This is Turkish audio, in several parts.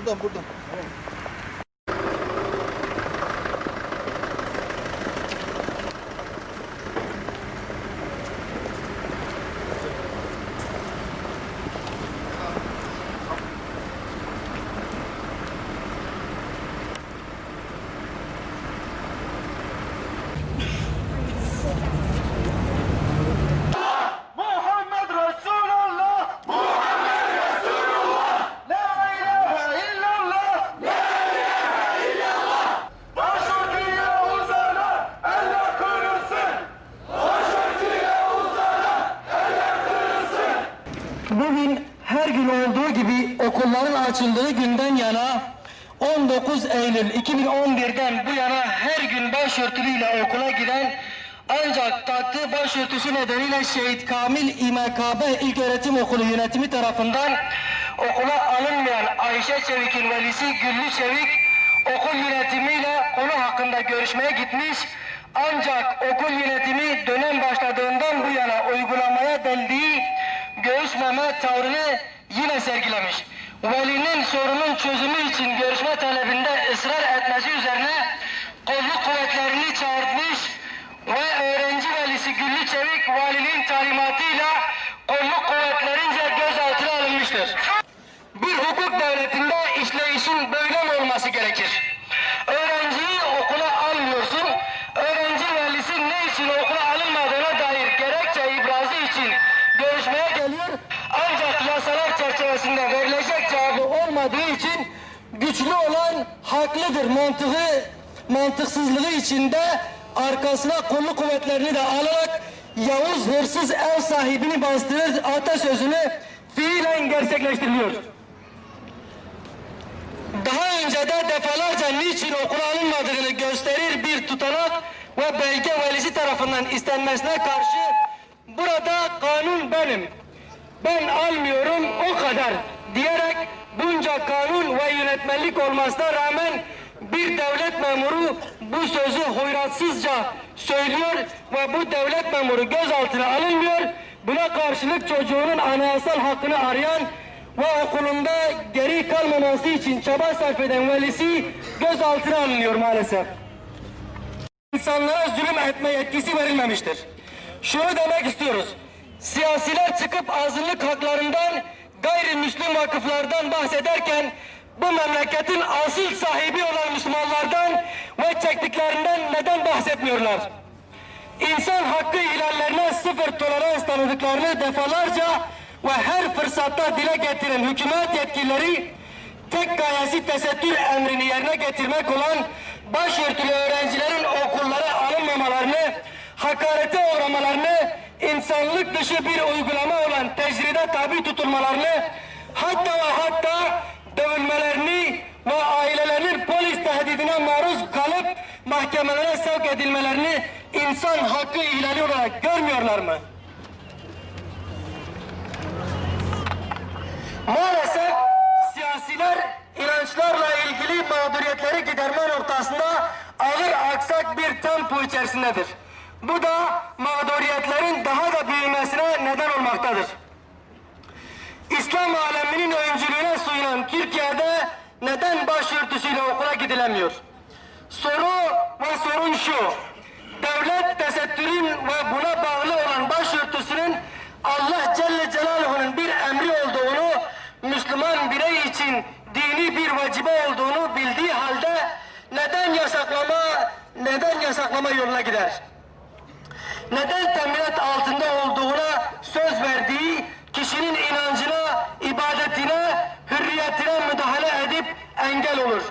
Buradan. Bugün her gün olduğu gibi okulların açıldığı günden yana 19 Eylül 2011'den bu yana her gün başörtülüyle okula giden ancak taktığı başörtüsü nedeniyle Şehit Kamil İMKB İlköğretim Okulu yönetimi tarafından okula alınmayan Ayşe Çevik'in velisi Güllü Çevik okul yönetimiyle konu hakkında görüşmeye gitmiş, ancak okul yönetimi dönem başladığından bu yana uygulamaya deldiği görüşmeme tavrını yine sergilemiş. Velinin sorunun çözümü için görüşme talebinde ısrar etmesi üzerine kolluk kuvvetlerini çağırtmış ve öğrenci velisi Güllü Çevik valinin talimatıyla kolluk kuvvetlerince gözaltına alınmıştır. Bir hukuk devletinde işleyişin böyle mi olması gerekir? Öğrenciyi okula almıyorsun, öğrenci velisi ne için okula alınmadığına dair gerekçe ibrazı için görüşmeye geliyor, ancak yasalar çerçevesinde verilecek cevabı olmadığı için güçlü olan haklıdır mantıksızlığı içinde arkasına kolluk kuvvetlerini de alarak Yavuz hırsız ev sahibini bastırır atasözünü fiilen gerçekleştiriliyor. Daha önce de defalarca niçin okula alınmadığını gösterir bir tutanak ve belge velisi tarafından istenmesine karşı burada kanun benim, ben almıyorum o kadar diyerek bunca kanun ve yönetmelik olmasına rağmen bir devlet memuru bu sözü hoyratsızca söylüyor ve bu devlet memuru gözaltına alınmıyor. Buna karşılık çocuğunun anayasal hakkını arayan ve okulunda geri kalmaması için çaba sarf eden velisi gözaltına alınıyor maalesef. İnsanlara zulüm etme yetkisi verilmemiştir. Şunu demek istiyoruz. Siyasiler çıkıp azınlık haklarından, gayrimüslim vakıflardan bahsederken bu memleketin asıl sahibi olan Müslümanlardan ve çektiklerinden neden bahsetmiyorlar? İnsan hakkı ihlallerine sıfır tolerans tanıdıklarını defalarca ve her fırsatta dile getiren hükümet yetkilileri tek gayesi tesettür emrini yerine getirmek olan başörtülü öğrencilerin okullara alınmamalarını, hakarete uğramalarını, insanlık dışı bir uygulama olan tecride tabi tutulmalarını, hatta dövülmelerini ve ailelerinin polis tehdidine maruz kalıp mahkemelere sevk edilmelerini insan hakkı ihlali olarak görmüyorlar mı? Maalesef siyasiler inançlarla ilgili mağduriyetleri giderme noktasında ağır aksak bir tempo içerisindedir. Bu da mağduriyetlerin daha da büyümesine neden olmaktadır. İslam aleminin öncülüğüne sunulan Türkiye'de neden başörtüsüyle okula gidilemiyor? Sorun şu: devlet tesettürün ve buna bağlı olan başörtüsünün Allah Celle Celaluhu'nun bir emri olduğunu, Müslüman birey için dini bir vacibe olduğunu bildiği halde neden yasaklama yoluna gider? Neden teminat altında olduğuna söz verdiği kişinin inancına, ibadetine, hürriyetine müdahale edip engel olur?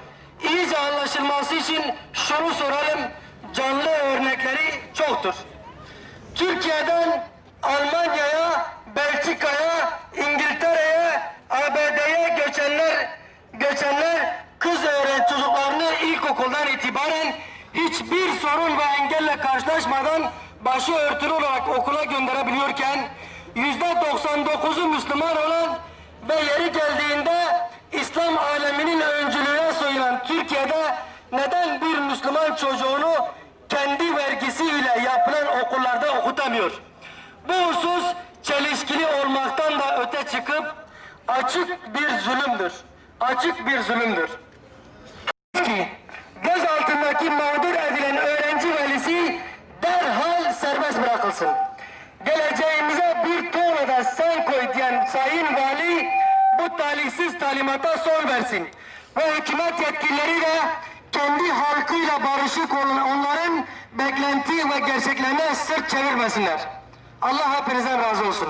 İyice anlaşılması için şunu soralım, canlı örnekleri çoktur. Türkiye'den Almanya'ya, Belçika'ya, İngiltere'ye, ABD'ye göçenler kız öğrenci çocuklarını ilkokuldan itibaren hiçbir sorun ve engelle karşılaşmadan başı örtülü olarak okula gönderebiliyorken %99'u Müslüman olan ve yeri geldiğinde İslam aleminin öncülüğüne soyulan Türkiye'de neden bir Müslüman çocuğunu kendi vergisiyle yapılan okullarda okutamıyor? Bu husus çelişkili olmaktan da öte çıkıp açık bir zulümdür. açık bir zulümdür. Ki göz altındaki mağdur edilen öğrenci velisi derhal serbest bırakılsın. Geleceğimize bir tuğla da sen koy diyen Sayın Vali bu talihsiz talimata son versin. Ve hükümet yetkilileri de kendi halkıyla barışık olan onların beklenti ve gerçeklerine sırt çevirmesinler. Allah hepinizden razı olsun.